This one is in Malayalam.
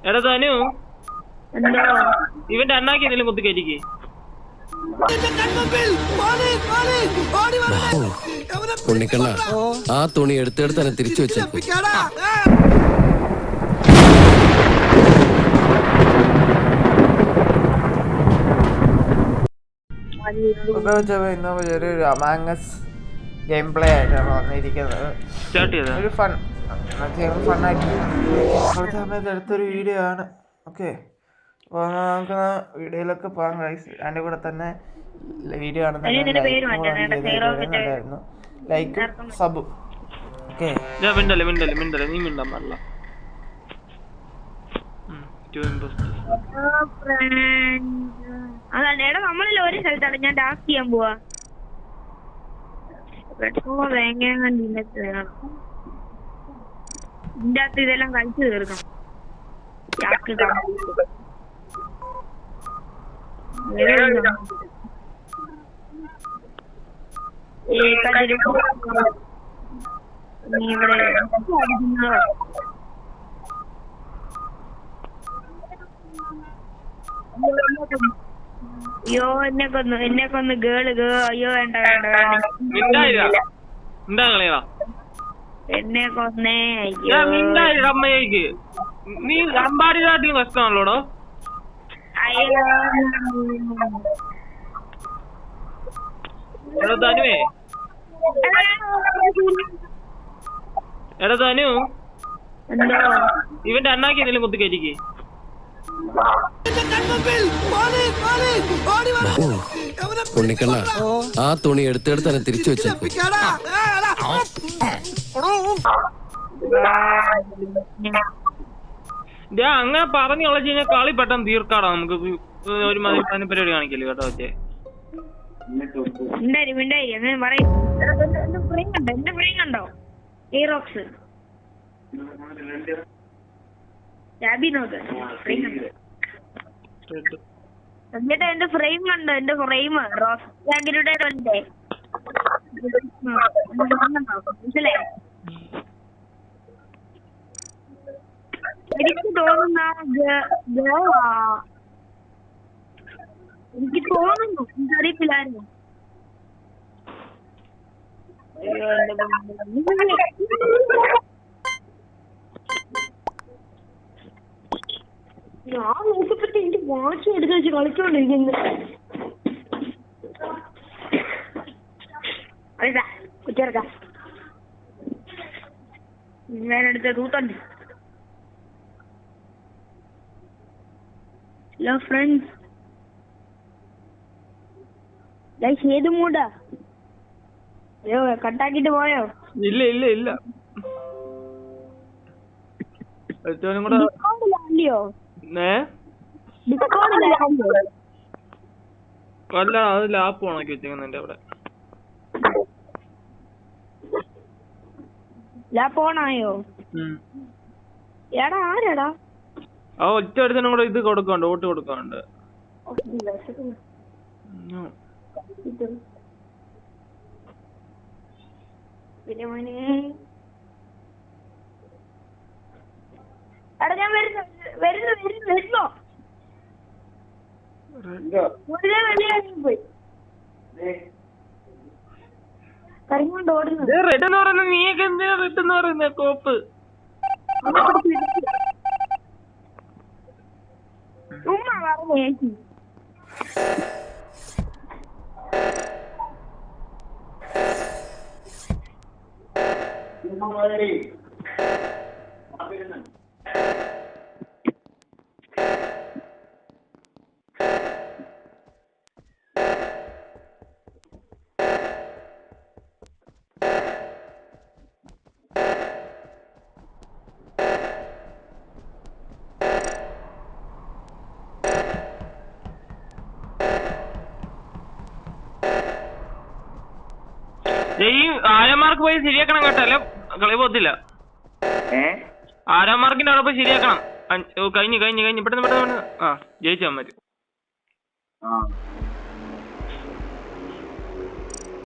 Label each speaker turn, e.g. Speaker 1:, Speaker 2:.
Speaker 1: എടാ തനു, ഇവന്റെ അണ്ണാക്കി എന്തെങ്കിലും കുത്തി കയറ്റിക്ക്.
Speaker 2: ഉണ്ണിക്കണ്ണ, ആ തുണി എടുത്തെടുത്ത് തന്നെ തിരിച്ചു വെച്ചേക്കും.
Speaker 3: ഒരു അമാംഗസ് ഗെയിം പ്ലേ ആയിട്ടാണ് വന്നിരിക്കുന്നത്. ഒരു ഫണ്ണായിട്ട് കുറച്ച് സമയത്ത് എടുത്തൊരു വീഡിയോ ആണ്. ഓക്കെ, അപ്പോൾ നമുക്ക് വീഡിയോയിലൊക്കെ പോകാം ഗൈസ്. അതിൻ്റെ കൂടെ തന്നെ വീഡിയോ ആണെന്നുണ്ടായിരുന്നു ലൈക്കും സബും. ഓക്കെ,
Speaker 1: നീ മിണ്ടാൻ പാടില്ല.
Speaker 4: അതല്ലേടാ, നമ്മളല്ല ഒരു സ്ഥലത്താണ് ഞാൻ ടാസ്ക് ചെയ്യാൻ പോവാ. ഇതിന്റെ അകത്ത് ഇതെല്ലാം കഴിച്ചു തീർക്കണം. നീ ഇവിടെ അയ്യോ എന്നെ കൊന്ന് ഗേള് അയ്യോ വേണ്ട എന്നെ കൊന്നേ. അയ്യോ
Speaker 1: നീ അമ്പാടിനാട്ടിലും കഷ്ടമാണല്ലോടോ.
Speaker 4: അയ്യോ
Speaker 1: എടാ തനു, ഇവന്റെ അണ്ണാക്കി എന്തെങ്കിലും കുത്തി കയറ്റിക്ക്.
Speaker 2: ഉണ്ണിക്കണ്ണ, ആ തുണി എടുത്തെടുത്ത് തന്നെ തിരിച്ചു വെച്ചേക്കും.
Speaker 1: അങ്ങനെ പറഞ്ഞു കളച്ചു കഴിഞ്ഞാൽ കളി പെട്ടെന്ന് തീർക്കാടാ. നമുക്ക് ഒരു മതി പരിപാടി കാണിക്കല്ലേ കേട്ടോ. വെച്ചേ
Speaker 4: എന്നിട്ട് എന്റെ ഫ്രെയിം കണ്ടോ? എന്റെ ഫ്രെയിം റോസ് ബാങ്കിലൂടെ മനസ്സിലായി. എനിക്ക് തോന്നുന്നു എനിക്കറിയത്തില്ലായിരുന്നു. ഞാൻ നോക്കപ്പെട്ട എനിക്ക് വാച്ച് എടുത്ത് വെച്ച് കളിച്ചോണ്ടിരിക്കുന്നു. കുറ്റർക്ക ഞാനെടുത്ത തൂത്തണ്ട്. ഹലോ ഫ്രണ്ട്സ്, ഏത് മൂടാ? അയ്യോ കട്ടാക്കിട്ട് പോയോ?
Speaker 1: ഇല്ല അല്ല, അത് ലാപ്പ് ഓണാക്കി വെച്ചേക്കുന്നുണ്ട് അവിടെ.
Speaker 4: ലാപ്പ് ഓണായോ? എടാ ആരാടാ?
Speaker 1: ആ ഒറ്റ അടുത്തനും കൂടെ ഇത് കൊടുക്കാണ്ട്, വോട്ട് കൊടുക്കാണ്ട്.
Speaker 4: എടാ ഞാൻ വരുന്നോ? പോയി കരഞ്ഞോണ്ട് ഓടുന്നു.
Speaker 1: റെഡ് എന്ന് പറയുന്നത് നീയൊക്കെ എന്തിനാ റെഡ് എന്ന് പറയുന്ന കോപ്പ്?
Speaker 4: ഉമ്മ പറഞ്ഞു ചേച്ചി.
Speaker 1: ഈ ആരമാർക്ക് പോയി ശരിയാക്കണം കേട്ടോ, അല്ലെ കളി പോത്തില്ല. ആരാമാർക്കിന്റെ അവിടെ പോയി ശരിയാക്കണം. കഴിഞ്ഞു പെട്ടെന്ന് ആ ജയിച്ചാൽ മതി.